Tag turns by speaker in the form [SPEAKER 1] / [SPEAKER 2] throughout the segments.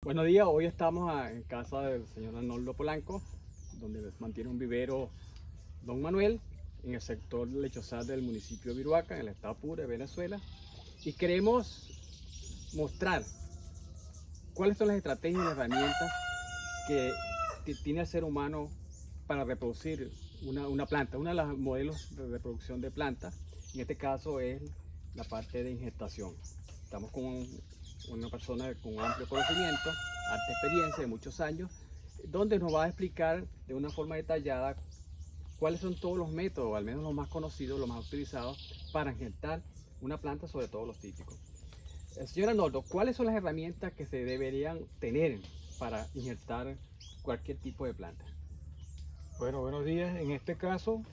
[SPEAKER 1] Buenos días, hoy estamos en casa del señor Arnoldo Polanco, donde mantiene un vivero Don Manuel, en el sector Lechosal del municipio de Viruaca, en el estado Apure, Venezuela, y queremos mostrar cuáles son las estrategias y las herramientas que tiene el ser humano para reproducir una planta, uno de los modelos de reproducción de plantas, en este caso es la parte de ingestación. Estamos con una persona con amplio conocimiento, alta experiencia de muchos años, donde nos va a explicar de una forma detallada cuáles son todos los métodos, al menos los más conocidos, los más utilizados para injertar una planta, sobre todo los típicos. Señor Arnoldo, ¿cuáles son las herramientas que se deberían tener para injertar cualquier tipo de planta?
[SPEAKER 2] Bueno, buenos días. En este caso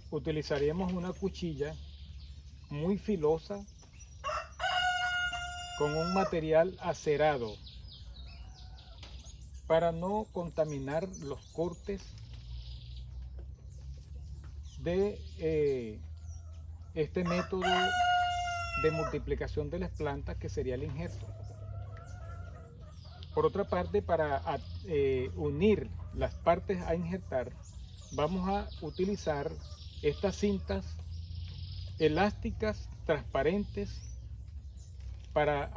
[SPEAKER 2] utilizaremos una cuchilla muy filosa con un material acerado para no contaminar los cortes de este método de multiplicación de las plantas que sería el injerto. Por otra parte, para unir las partes a injertar, vamos a utilizar estas cintas elásticas transparentes para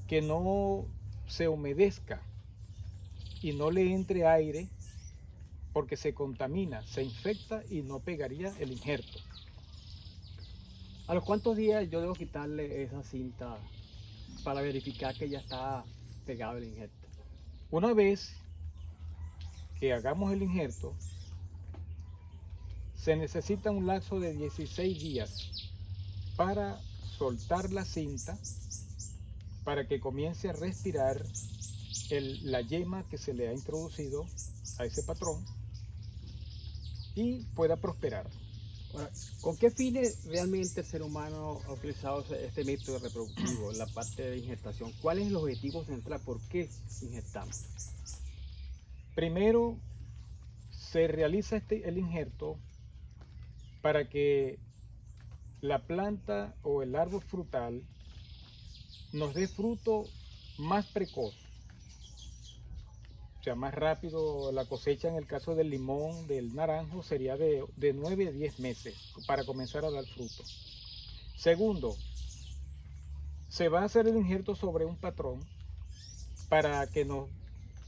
[SPEAKER 2] que no se humedezca y no le entre aire, porque se contamina, se infecta y no pegaría el injerto.
[SPEAKER 1] ¿A los cuántos días yo debo quitarle esa cinta para verificar que ya está pegado el injerto?
[SPEAKER 2] Una vez que hagamos el injerto, se necesita un lapso de 16 días para soltar la cinta, para que comience a respirar la yema que se le ha introducido a ese patrón y pueda prosperar.
[SPEAKER 1] Ahora, ¿con qué fines realmente el ser humano ha utilizado este método reproductivo, la parte de injertación? ¿Cuál es el objetivo central? ¿Por qué injertamos?
[SPEAKER 2] Primero, se realiza el injerto para que la planta o el árbol frutal nos dé fruto más precoz, o sea, más rápido. La cosecha en el caso del limón, del naranjo, sería de 9 a 10 meses para comenzar a dar fruto. Segundo, se va a hacer el injerto sobre un patrón para que nos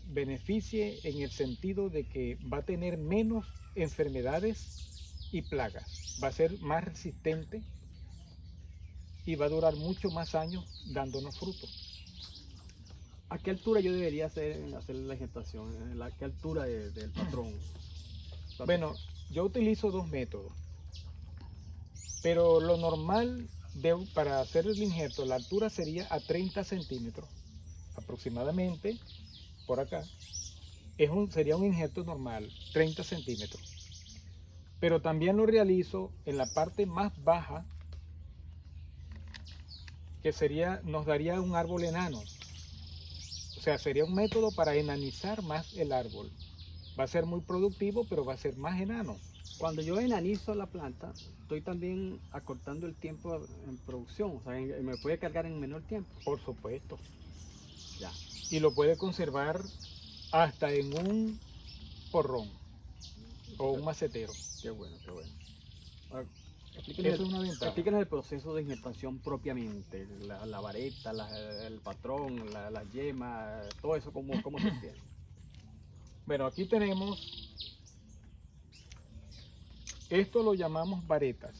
[SPEAKER 2] beneficie en el sentido de que va a tener menos enfermedades y plagas, va a ser más resistente y va a durar mucho más años dándonos frutos.
[SPEAKER 1] ¿A qué altura yo debería hacer la injertación? ¿A qué altura del patrón?
[SPEAKER 2] Bueno, yo utilizo dos métodos, pero lo normal para hacer el injerto, la altura sería a 30 centímetros aproximadamente, por acá. Sería un injerto normal, 30 centímetros. Pero también lo realizo en la parte más baja, que nos daría un árbol enano. O sea, sería un método para enanizar más el árbol. Va a ser muy productivo, pero va a ser más enano.
[SPEAKER 1] Cuando yo enanizo la planta, estoy también acortando el tiempo en producción, o sea, me puede cargar en menor tiempo.
[SPEAKER 2] Por supuesto.
[SPEAKER 1] Ya.
[SPEAKER 2] Y lo puede conservar hasta en un porrón o un macetero.
[SPEAKER 1] Qué bueno, qué bueno. Ahora,
[SPEAKER 2] Eso es una ventaja.
[SPEAKER 1] explíquenos el proceso de injertación propiamente, la vareta, el patrón, la yema, todo eso, cómo se obtiene.
[SPEAKER 2] Bueno, aquí tenemos, esto lo llamamos varetas.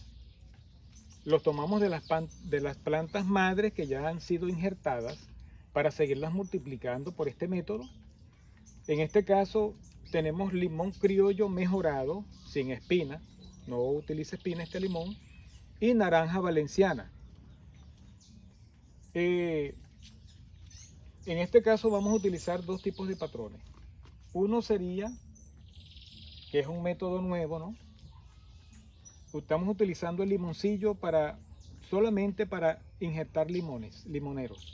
[SPEAKER 2] Los tomamos de las plantas madres que ya han sido injertadas para seguirlas multiplicando por este método. En este caso tenemos limón criollo mejorado, sin espina, no utiliza espina este limón, y naranja valenciana. En este caso vamos a utilizar dos tipos de patrones. Uno sería, que es un método nuevo, ¿no? Estamos utilizando el limoncillo solamente para injertar limoneros.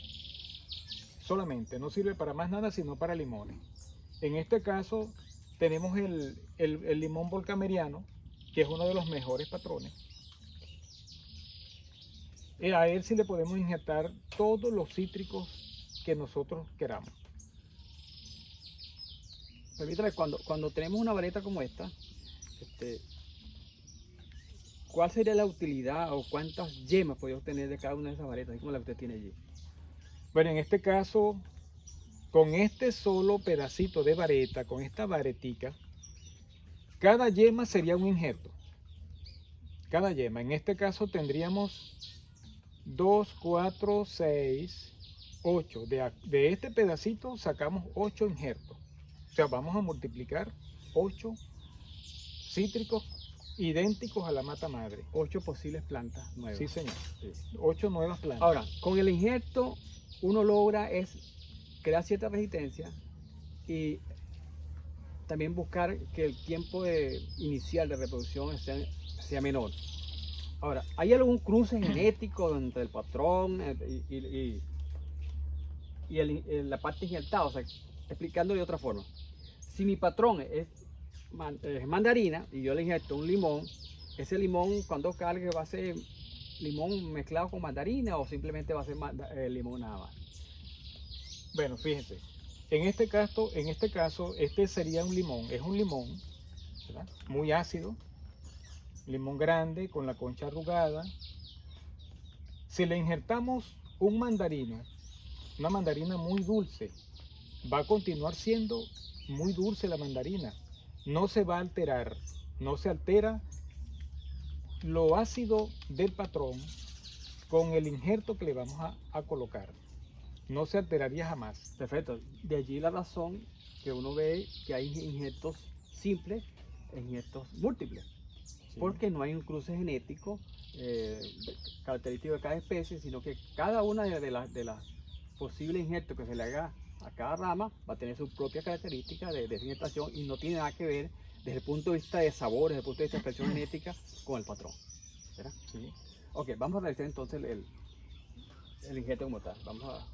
[SPEAKER 2] Solamente, no sirve para más nada sino para limones. En este caso tenemos el limón volcameriano, que es uno de los mejores patrones. A él sí le podemos injertar todos los cítricos que nosotros queramos.
[SPEAKER 1] Permítame, cuando tenemos una vareta como esta, ¿cuál sería la utilidad o cuántas yemas podemos tener de cada una de esas varetas, así como la que usted tiene allí?
[SPEAKER 2] Bueno, en este caso, con este solo pedacito de vareta, con esta varetica, cada yema sería un injerto. Cada yema. En este caso tendríamos 2, 4, 6, 8. De este pedacito sacamos 8 injertos. O sea, vamos a multiplicar 8 cítricos idénticos a la mata madre.
[SPEAKER 1] 8 posibles plantas nuevas.
[SPEAKER 2] Sí, señor.
[SPEAKER 1] Sí.
[SPEAKER 2] 8 nuevas plantas.
[SPEAKER 1] Ahora, con el injerto uno logra crear cierta resistencia y también buscar que el tiempo inicial de reproducción sea menor. Ahora, ¿hay algún cruce genético entre el patrón y la parte injertada? O sea, explicando de otra forma. Si mi patrón es mandarina y yo le injerto un limón, ese limón cuando cargue va a ser limón mezclado con mandarina o simplemente va a ser limón nada más.
[SPEAKER 2] Bueno, fíjense, en este caso, este sería un limón, es un limón, ¿verdad? Muy ácido, limón grande con la concha arrugada. Si le injertamos un mandarino, una mandarina muy dulce, va a continuar siendo muy dulce la mandarina, no se va a alterar, no se altera lo ácido del patrón con el injerto que le vamos a colocar. No se alteraría jamás.
[SPEAKER 1] Perfecto. De allí la razón que uno ve que hay injertos simples e injertos múltiples. Sí. Porque no hay un cruce genético característico de cada especie, sino que cada una de las posibles injertos que se le haga a cada rama va a tener su propia característica de injertación y no tiene nada que ver desde el punto de vista de sabor, desde el punto de vista de expresión genética con el patrón. ¿Verdad? Sí. Ok, vamos a realizar entonces el injerto como tal. Vamos a...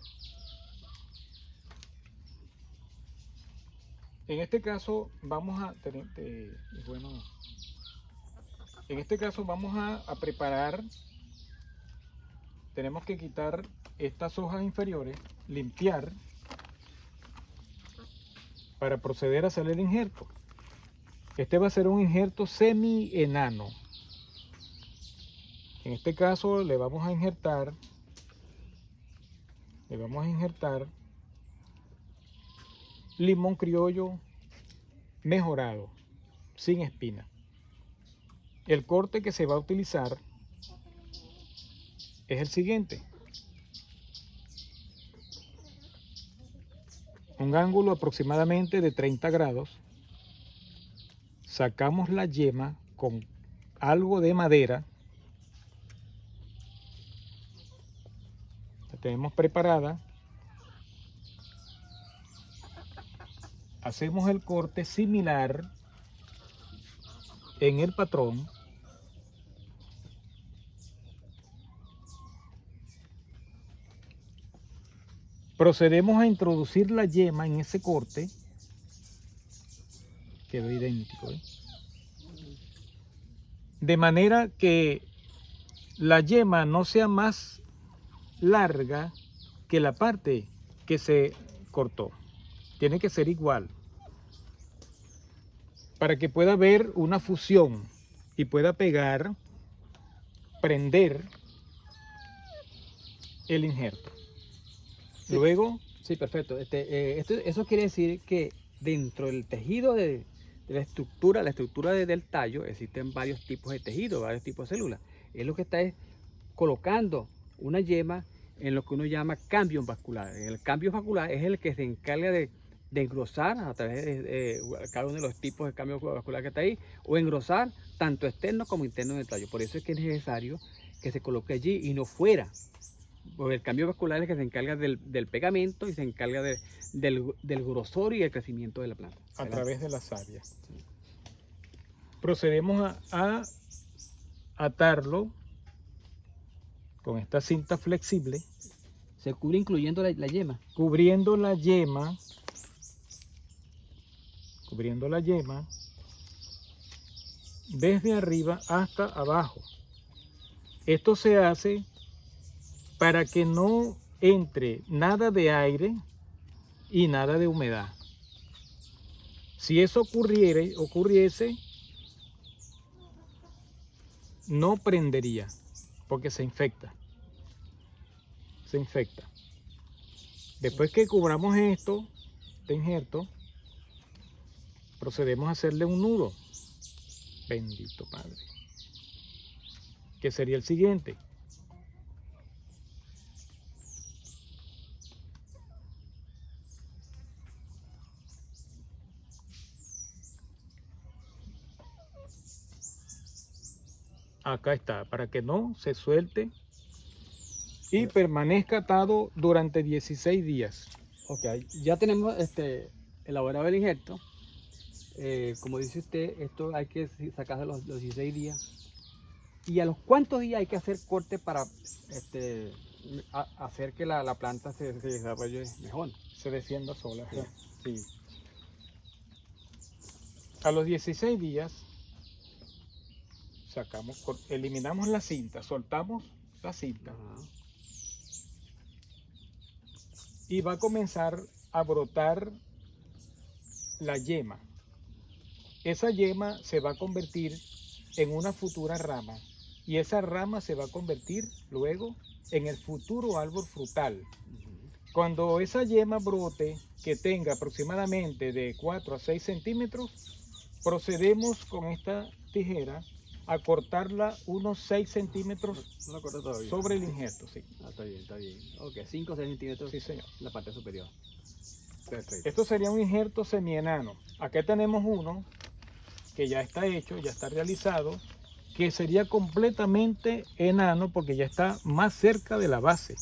[SPEAKER 2] En este caso vamos a tener, en este caso vamos a preparar, tenemos que quitar estas hojas inferiores, limpiar para proceder a hacer el injerto. Este va a ser un injerto semi-enano. En este caso le vamos a injertar limón criollo mejorado, sin espina. El corte que se va a utilizar es el siguiente. Un ángulo aproximadamente de 30 grados. Sacamos la yema con algo de madera. La tenemos preparada. Hacemos el corte similar en el patrón. Procedemos a introducir la yema en ese corte. Quedó idéntico, ¿eh? De manera que la yema no sea más larga que la parte que se cortó. Tiene que ser igual para que pueda haber una fusión y pueda pegar, prender el injerto.
[SPEAKER 1] Sí.
[SPEAKER 2] Luego,
[SPEAKER 1] sí, perfecto. Eso quiere decir que dentro del tejido de la estructura del tallo existen varios tipos de tejido, varios tipos de células. Es lo que está colocando una yema en lo que uno llama cambio vascular. El cambio vascular es el que se encarga de engrosar a través de cada uno de los tipos de cambio vascular que está ahí, o engrosar tanto externo como interno del tallo. Por eso es que es necesario que se coloque allí y no fuera. Porque el cambio vascular es el que se encarga del pegamento y se encarga del grosor y el crecimiento de la planta.
[SPEAKER 2] A través de la savia. Sí. Procedemos a atarlo con esta cinta flexible.
[SPEAKER 1] Se cubre incluyendo la yema.
[SPEAKER 2] Cubriendo la yema desde arriba hasta abajo. Esto se hace para que no entre nada de aire y nada de humedad. Si eso ocurriese, no prendería, porque se infecta. Se infecta. Después que cubramos este injerto, procedemos a hacerle un nudo. Bendito Padre. Que sería el siguiente. Acá está, para que no se suelte y permanezca atado durante 16 días.
[SPEAKER 1] Ok, ya tenemos elaborado el injerto. Como dice usted, esto hay que sacarse los 16 días. ¿Y a los cuántos días hay que hacer corte para hacer que la planta se desarrolle mejor?
[SPEAKER 2] Se defienda sola.
[SPEAKER 1] Sí.
[SPEAKER 2] Sí. A los 16 días eliminamos la cinta, soltamos la cinta.
[SPEAKER 1] Ajá.
[SPEAKER 2] Y va a comenzar a brotar la yema. Esa yema se va a convertir en una futura rama y esa rama se va a convertir luego en el futuro árbol frutal. Cuando esa yema brote, que tenga aproximadamente de 4 a 6 centímetros, procedemos con esta tijera a cortarla unos 6 centímetros
[SPEAKER 1] No lo corto todavía.
[SPEAKER 2] sobre el injerto. Sí.
[SPEAKER 1] Ah, está bien, está bien. Ok, 5 o 6 centímetros
[SPEAKER 2] Sí, señor.
[SPEAKER 1] en la parte superior. Perfecto.
[SPEAKER 2] Esto sería un injerto semienano. Acá tenemos uno que ya está hecho, ya está realizado, que sería completamente enano porque ya está más cerca de la base,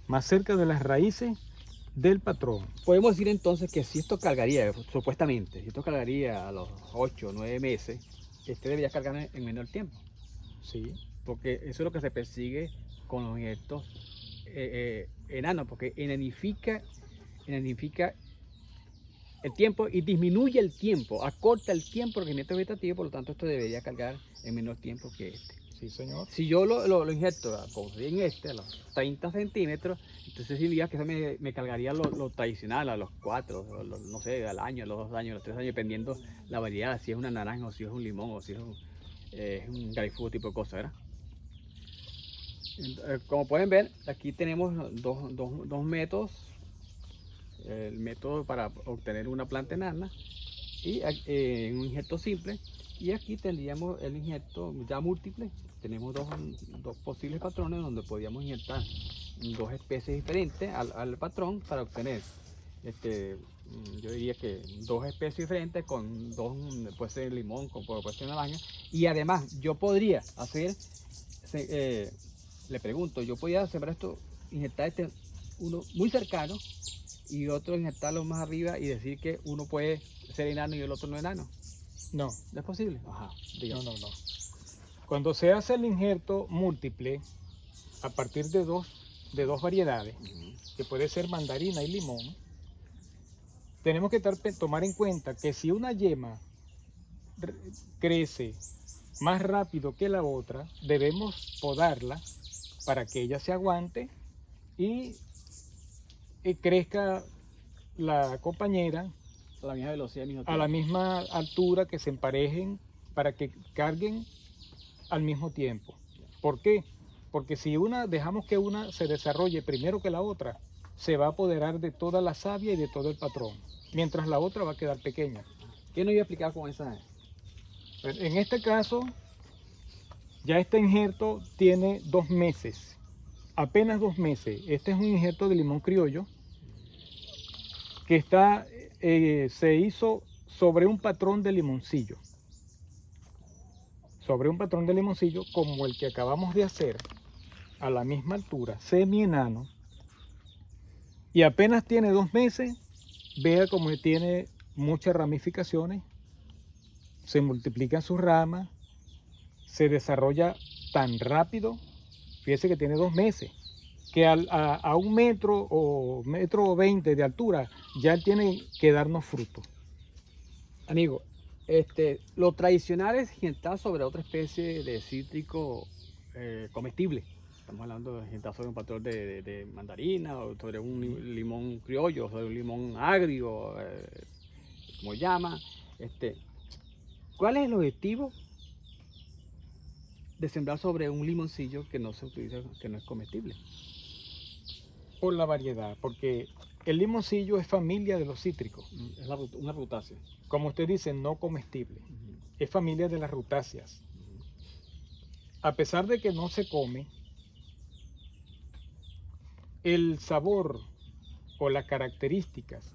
[SPEAKER 2] más cerca de las raíces del patrón.
[SPEAKER 1] Podemos decir entonces que si esto cargaría, supuestamente, si esto cargaría a los 8 o 9 meses, debería cargar en menor tiempo.
[SPEAKER 2] Sí.
[SPEAKER 1] Porque eso es lo que se persigue con los injertos enanos, porque enanifica el tiempo y disminuye el tiempo, acorta el tiempo del crecimiento vegetativo, por lo tanto esto debería cargar en menor tiempo que este.
[SPEAKER 2] Sí, señor.
[SPEAKER 1] Si yo lo injerto como en a los 30 centímetros, entonces diría que eso me cargaría lo tradicional a los 4, no sé, al año, a los 2 años, a los 3 años, dependiendo la variedad, si es una naranja o si es un limón o si es un grapefruit tipo de cosa, ¿verdad? Como pueden ver, aquí tenemos dos métodos. El método para obtener una planta enana y un injerto simple, y aquí tendríamos el injerto ya múltiple. Tenemos dos posibles patrones donde podríamos injertar 2 especies diferentes al patrón para obtener yo diría que 2 especies diferentes con 2, puede ser limón, puede ser naranja, y además yo podría hacer, le pregunto, yo podría sembrar esto, injertar uno muy cercano y otro injertarlo más arriba y decir que uno puede ser enano y el otro no enano.
[SPEAKER 2] No.
[SPEAKER 1] ¿No es posible? Ajá,
[SPEAKER 2] No. Cuando se hace el injerto múltiple, a partir de dos variedades, que puede ser mandarina y limón, tenemos que tomar en cuenta que si una yema crece más rápido que la otra, debemos podarla para que ella se aguante y crezca la compañera
[SPEAKER 1] a la misma velocidad,
[SPEAKER 2] a la misma altura, que se emparejen para que carguen al mismo tiempo. ¿Por qué? Porque si dejamos que una se desarrolle primero que la otra, se va a apoderar de toda la savia y de todo el patrón, mientras la otra va a quedar pequeña.
[SPEAKER 1] ¿Qué nos iba a explicar con esa?
[SPEAKER 2] En este caso, ya este injerto tiene 2 meses, apenas 2 meses. Este es un injerto de limón criollo que se hizo sobre un patrón de limoncillo. Sobre un patrón de limoncillo como el que acabamos de hacer, a la misma altura, semi-enano. Y apenas tiene 2 meses, vea como tiene muchas ramificaciones, se multiplican sus ramas, se desarrolla tan rápido. Fíjese que tiene 2 meses, que a 1 metro o 1,20 m de altura ya tiene que darnos fruto.
[SPEAKER 1] Amigo, lo tradicional es injertar sobre otra especie de cítrico comestible. Estamos hablando de injertar sobre un patrón de mandarina, o sobre un limón criollo, sobre un limón agrio, como llama. ¿Cuál es el objetivo de sembrar sobre un limoncillo que no se utiliza, que no es comestible?
[SPEAKER 2] Por la variedad, porque el limoncillo es familia de los cítricos.
[SPEAKER 1] Es una rutácea.
[SPEAKER 2] Como usted dice, no comestible. Es familia de las rutáceas. A pesar de que no se come, el sabor o las características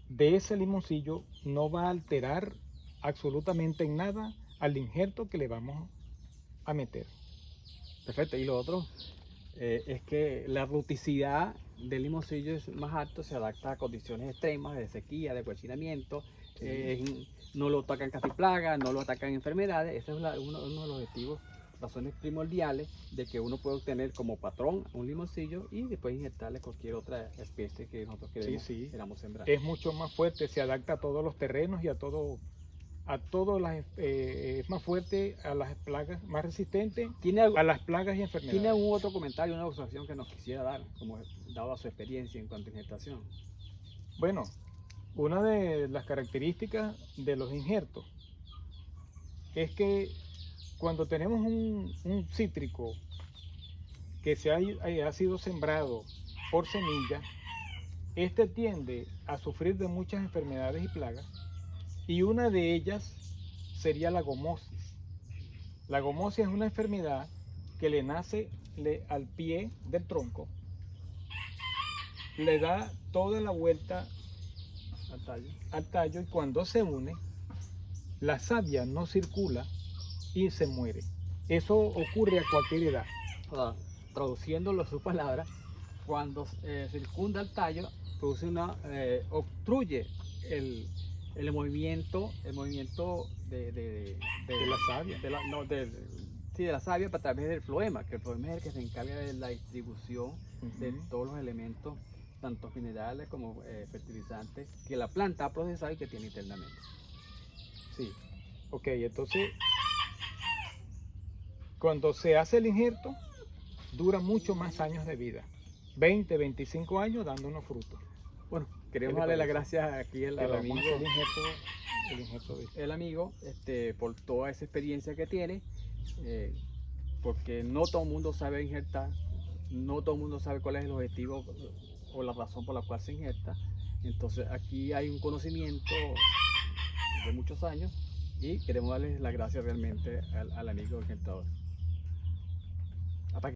[SPEAKER 2] de ese limoncillo no va a alterar absolutamente en nada al injerto que le vamos a meter.
[SPEAKER 1] Perfecto. Y lo otro es que la ruticidad del limoncillo es más alto, se adapta a condiciones extremas de sequía, de cocinamiento. No lo atacan casi plagas, no lo atacan enfermedades. Ese es uno de los objetivos, razones primordiales de que uno puede obtener como patrón un limoncillo y después inyectarle cualquier otra especie que nosotros queramos sembrar.
[SPEAKER 2] Es mucho más fuerte, se adapta a todos los terrenos y a todas es más fuerte a las plagas, más resistente a las plagas y enfermedades.
[SPEAKER 1] ¿Tiene algún otro comentario, una observación que nos quisiera dar, como dado a su experiencia en cuanto a injertación?
[SPEAKER 2] Bueno, una de las características de los injertos es que cuando tenemos un cítrico que ha sido sembrado por semilla, este tiende a sufrir de muchas enfermedades y plagas, y una de ellas sería la gomosis. La gomosis es una enfermedad que le nace al pie del tronco, le da toda la vuelta al tallo y cuando se une, la savia no circula y se muere. Eso ocurre a cualquier edad.
[SPEAKER 1] Traduciéndolo a sus palabras, cuando circunda el tallo, obstruye el movimiento de
[SPEAKER 2] la savia.
[SPEAKER 1] De la savia a través del floema, que el floema es el que se encarga de la distribución de todos los elementos, tanto minerales como fertilizantes, que la planta ha procesado y que tiene internamente.
[SPEAKER 2] Sí, ok, entonces cuando se hace el injerto, dura mucho más años de vida, 20, 25 años dándonos frutos.
[SPEAKER 1] Bueno, queremos darle las gracias aquí al amigo, el amigo por toda esa experiencia que tiene, porque no todo el mundo sabe injertar, no todo el mundo sabe cuál es el objetivo o la razón por la cual se injerta. Entonces aquí hay un conocimiento de muchos años y queremos darles las gracias realmente al amigo injertador.